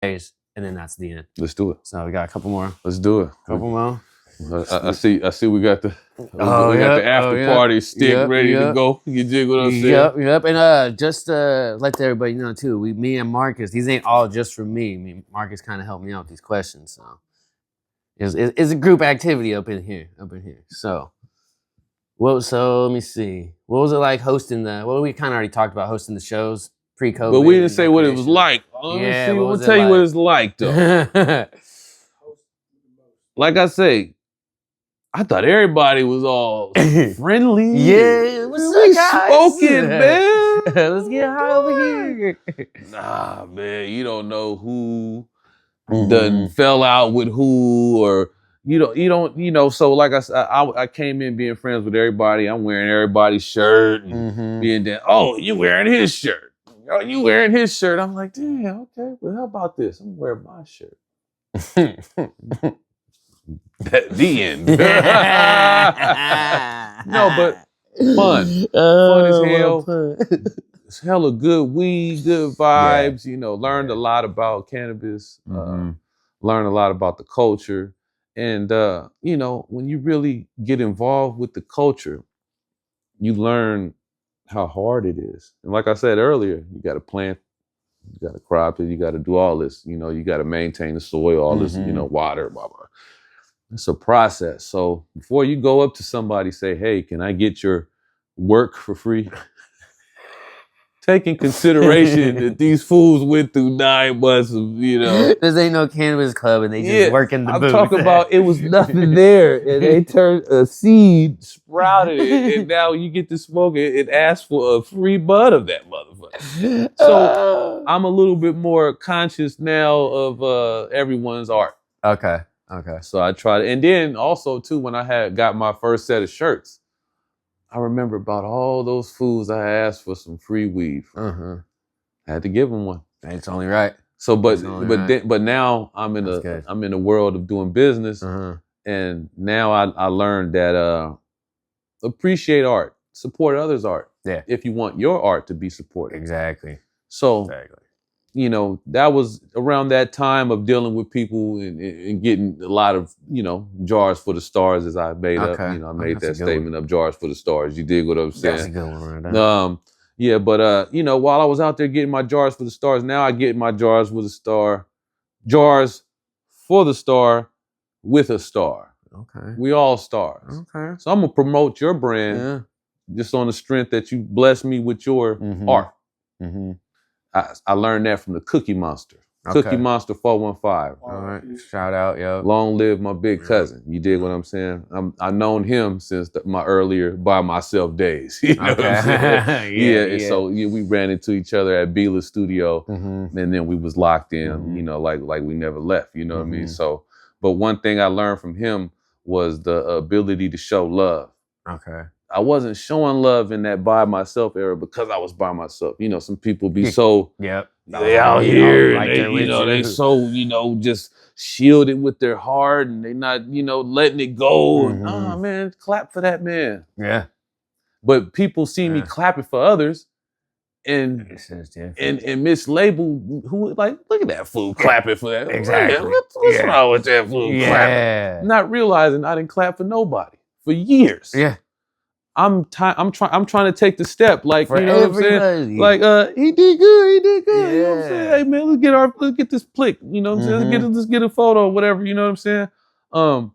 days, and then that's the end. Let's do it. So we got a couple more. Let's do it. Couple more. I see. We got the the after party stick ready to go. You dig what I'm saying? Yep. And just let everybody know too. Me and Marcus. These ain't all just for me. I mean, Marcus kind of helped me out with these questions. So it's a group activity up in here. So let me see. What was it like hosting we kind of already talked about hosting the shows pre-COVID. But we didn't say what it was like. Yeah, we'll tell you what it's like though. Like I say, I thought everybody was all friendly. Yeah, what's up, guys? Smoking, man. Let's get high over here. Nah, man, you don't know who done fell out with who, or you know. So like I said, I came in being friends with everybody. I'm wearing everybody's shirt and being there. Oh, you wearing his shirt? Oh, you wearing his shirt? I'm like, damn, okay. Well, how about this? I'm wearing my shirt. The end. No, but fun. Fun as hell. It's hella good weed, good vibes. Yeah. You know, learned a lot about cannabis. Learned a lot about the culture. And, you know, when you really get involved with the culture, you learn how hard it is. And like I said earlier, you got to plant, you got to crop it, you got to do all this. You know, you got to maintain the soil, all this, you know, water, blah, blah. It's a process. So before you go up to somebody, say, hey, can I get your work for free? Take in consideration that these fools went through 9 months of, you know. This ain't no cannabis club and they just work in the booth. I'm talking about it was nothing there. And they turned a seed, sprouted it, and now you get to smoke it and ask for a free bud of that motherfucker. So I'm a little bit more conscious now of everyone's art. Okay. So I tried, and then also too, when I got my first set of shirts, I remember about all those fools I asked for some free weed from. I had to give them one. It's only right. So, but now I'm in the world of doing business, and now I learned that appreciate art, support others' art. Yeah. If you want your art to be supported. Exactly. So. You know, that was around that time of dealing with people and getting a lot of, you know, jars for the stars, as I made up. You know, I made that statement of jars for the stars. You dig what I'm saying? That's a good one right there. Yeah, but you know, while I was out there getting my jars for the stars, now I get my jars for the star with a star. Okay. We all stars. Okay. So I'm gonna promote your brand just on the strength that you bless me with your art. I learned that from the Cookie Monster. Cookie Monster 415. All right. Shout out, yo. Long live my big cousin. You dig what I'm saying? I've known him since my earlier by myself days. You know what I'm saying? So we ran into each other at Beela's studio, and then we was locked in, you know, like we never left. You know what I mean? So, but one thing I learned from him was the ability to show love. Okay. I wasn't showing love in that by myself era because I was by myself. You know, some people be so they out here, and they so, you know, just shielded with their heart, and they not, you know, letting it go. Nah, man, clap for that man. Yeah. But people see me clapping for others, and mislabel who, like, look at that fool clapping for that. Exactly. What's wrong with that fool clapping? Not realizing I didn't clap for nobody for years. Yeah. I'm trying to take the step, like, for you know everybody. What I'm saying? Like, he did good. You know what I'm saying? Hey man, let's get this plick. You know what I'm saying? Let's get a photo or whatever, you know what I'm saying? I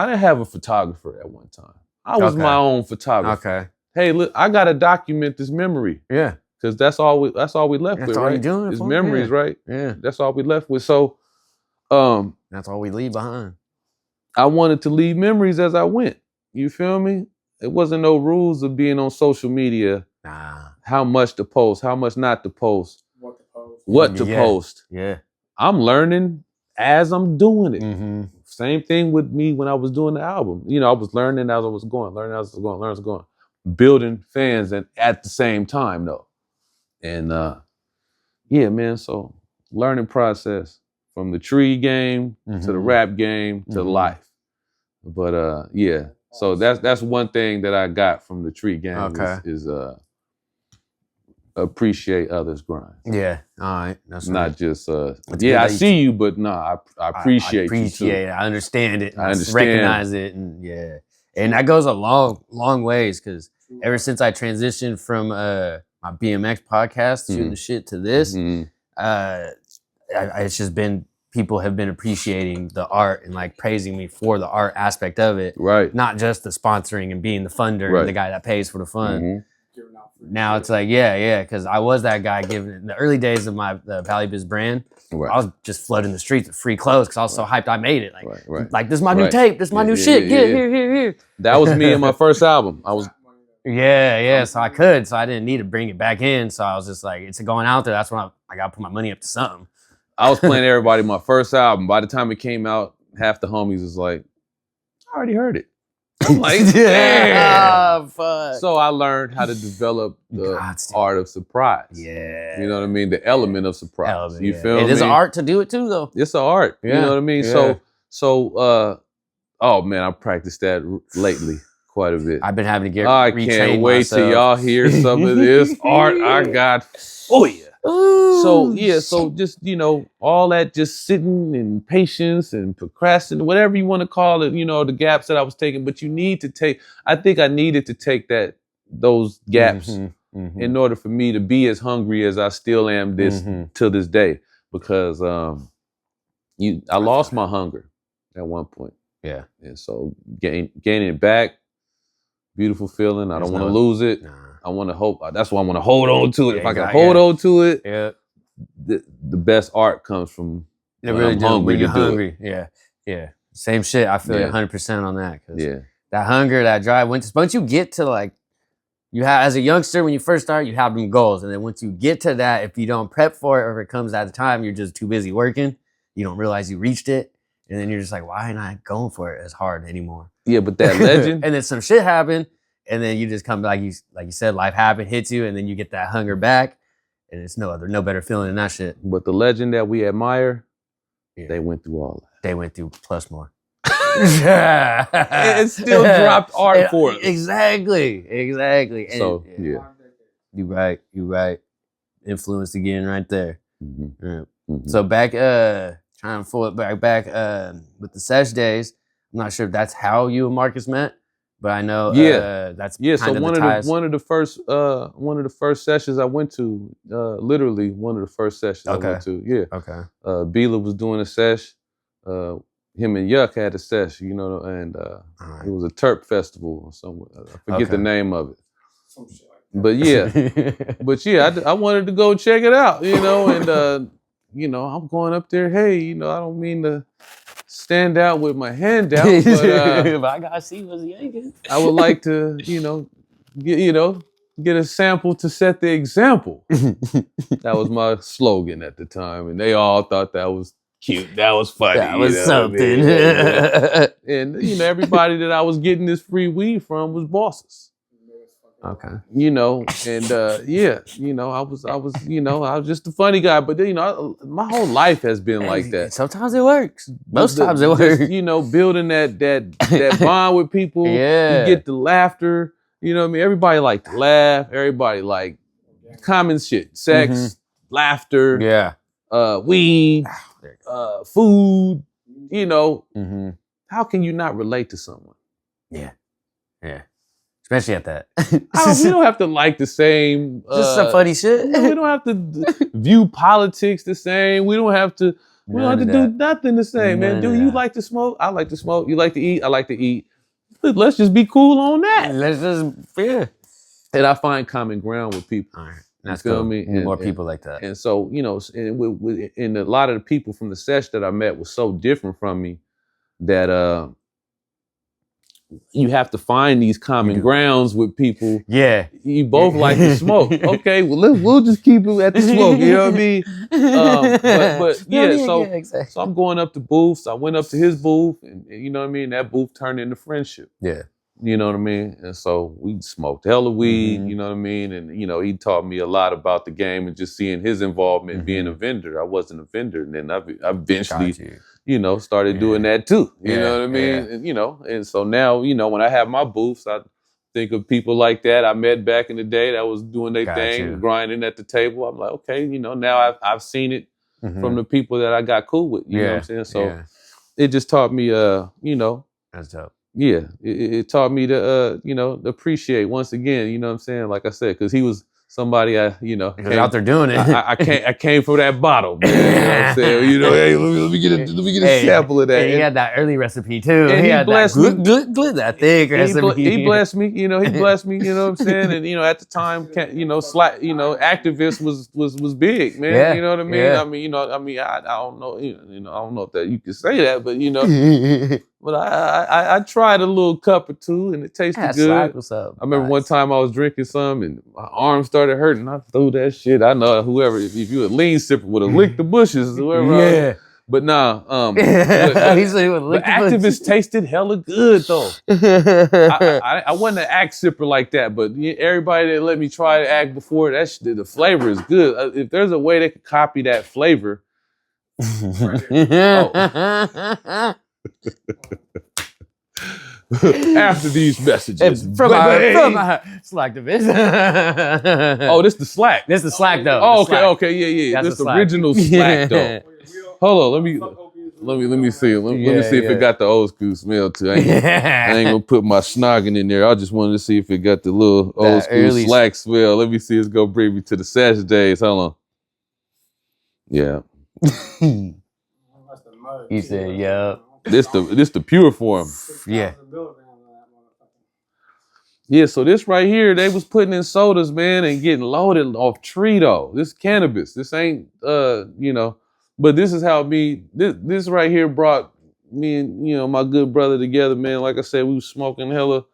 didn't have a photographer at one time. I was my own photographer. Okay. Hey, look, I gotta document this memory. Yeah. Because that's all we left with, right? That's all you're doing. It's memories, right? Yeah. That's all we left with. So that's all we leave behind. I wanted to leave memories as I went. You feel me? It wasn't no rules of being on social media. Nah. How much to post, how much not to post. What to post. Yeah. I'm learning as I'm doing it. Same thing with me when I was doing the album. You know, I was learning as I was going. Building fans at the same time, though. And yeah, man, so learning process from the tree game to the rap game to life. But yeah. So that's one thing that I got from the tree game is appreciate others' grind. Yeah. All right. That's Not right. just good I that you see you, but no, I appreciate I appreciate you it. I understand it. I understand. Recognize it, and yeah, and that goes a long ways because ever since I transitioned from my BMX podcast shooting the shit to this, it's just been people have been appreciating the art and like praising me for the art aspect of it, Right. not just the sponsoring and being the funder Right. and the guy that pays for the fun. Mhm. Now it's like, yeah, because I was that guy giving in the early days of the ValleyBiz brand. Right. I was just flooding the streets with free clothes because I was so hyped I made it. Like this is my new tape, this is my new shit. Get here. That was me in my first album. I was So I didn't need to bring it back in. So I was just like, it's going out there. That's when I gotta put my money up to something. I was playing everybody my first album. By the time it came out, half the homies was like, I already heard it. I'm like, damn. So I learned how to develop the art of surprise. Yeah. You know what I mean? The element of surprise. You feel me? It is an art to do it too, though. It's an art. You know what I mean? Yeah. So, oh man, I practiced that lately quite a bit. I've been having to get I can't wait till y'all hear some of this art I got for you. So just all that just sitting and patience and procrastinating, whatever you want to call it, the gaps that I was taking. But you need to take. I think I needed to take those gaps in order for me to be as hungry as I still am to this day. Because I lost my hunger at one point. Yeah, and so gaining it back, beautiful feeling. I don't want to lose it. Nah. I want to hope. That's why I want to hold on to it. If I can hold on to it, the best art comes from when you're hungry. Yeah. Same shit. I feel 100% on that. That hunger, that drive. Once you get to like, you have as a youngster when you first start, you have them goals, and then once you get to that, if you don't prep for it or if it comes at the time, you're just too busy working. You don't realize you reached it, and then you're just like, why ain't I going for it as hard anymore? Yeah, but that legend, and then some shit happened. And then you just come back, like you said, life happened, hits you, and then you get that hunger back, and it's no better feeling than that shit. But the legend that we admire, they went through all that. They went through plus more. It still dropped art for us. Exactly. And, so you right. Influence again, right there. So back, trying to pull it back with the sesh days. I'm not sure if that's how you and Marcus met. But I know that's so one of the first sessions I went to, literally one of the first sessions I went to. Yeah. Okay. Bila was doing a sesh. Him and Yuck had a sesh, and it was a Terp festival or somewhere. I forget the name of it. But I wanted to go check it out, and I'm going up there. Hey, I don't mean to stand out with my hand out, but I gotta see what's yanking. I would like to, get a sample to set the example. That was my slogan at the time, and they all thought that was cute. That was funny. That was something. And everybody that I was getting this free weed from was bosses. Okay. I was just a funny guy, but my whole life has been like that. Sometimes it works. Most times it works. Building that bond with people. Yeah. You get the laughter. Everybody like to laugh. Everybody like common shit. Sex, laughter. Yeah. Weed, food. How can you not relate to someone? Yeah. Especially at that. We don't have to like the same. Just some funny shit. We don't have to view politics the same. We don't have to. We don't have to do nothing the same, man. Do you like to smoke? I like to smoke. You like to eat? I like to eat. Let's just be cool on that. Let's just And I find common ground with people. All right. That's you feel cool. me? More people like that. And so and a lot of the people from the sesh that I met was so different from me that you have to find these common grounds with people. Yeah. You both like to smoke. Okay, well, we'll just keep it at the smoke. You know what I mean? So I'm going up to booths. I went up to his booth, and you know what I mean? That booth turned into friendship. Yeah. You know what I mean? And so we smoked hella weed, you know what I mean? And, he taught me a lot about the game and just seeing his involvement being a vendor. I wasn't a vendor. And then I eventually, started doing that too. You know what I mean? And, and so now, when I have my booths, I think of people like that I met back in the day that was doing their thing, you. grinding at the table. I'm like, okay, now I've seen it from the people that I got cool with. You know what I'm saying? So it just taught me, that's dope. Yeah, it taught me to, appreciate once again. You know what I'm saying? Like I said, because he was somebody out there doing it. I came for that bottle, man. You know what I'm saying? Hey, let me get a sample of that. He had that early recipe too. And he blessed me. That thick recipe. He blessed me. He blessed me. You know what I'm saying? And at the time, activist was big, man. Yeah, you know what I mean? Yeah. I don't know. I don't know if that you can say that, but But I tried a little cup or two, and it tasted good. Slack, what's up? I remember one time I was drinking some, and my arm started hurting. I threw that shit. I know whoever, if you a lean sipper, would have licked the bushes. Whoever. But nah. But activists tasted hella good though. I wasn't an act sipper like that, but everybody that let me try the act before, the flavor is good. If there's a way they could copy that flavor. After these messages from Slacktivist. This the Slack. This the Slack though. Oh, okay, yeah. That's the original Slack though. Hold on, let me see. Let me see if it got the old school smell too. I ain't gonna put my snogging in there. I just wanted to see if it got the little old school Slack smell. Let me see. It's gonna bring me to the Saturday days. Hold on. Yeah. You said, yeah. This the pure form. Yeah. Yeah, so this right here, they was putting in sodas, man, and getting loaded off tree though. This cannabis. This ain't but this is how this right here brought me and my good brother together, man. Like I said, we was smoking hella,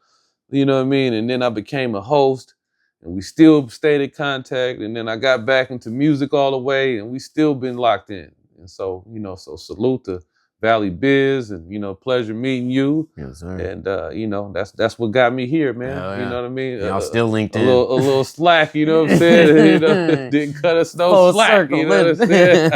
you know what I mean? And then I became a host, and we still stayed in contact, and then I got back into music all the way, and we still been locked in. And so, so salute to ValleyBiz, and pleasure meeting you. Yes, sir. And that's what got me here, man. Yeah. You know what I mean? Y'all still linked in. A little slack, you know what I'm saying? Didn't cut us no slack. Circle, you know what I'm saying?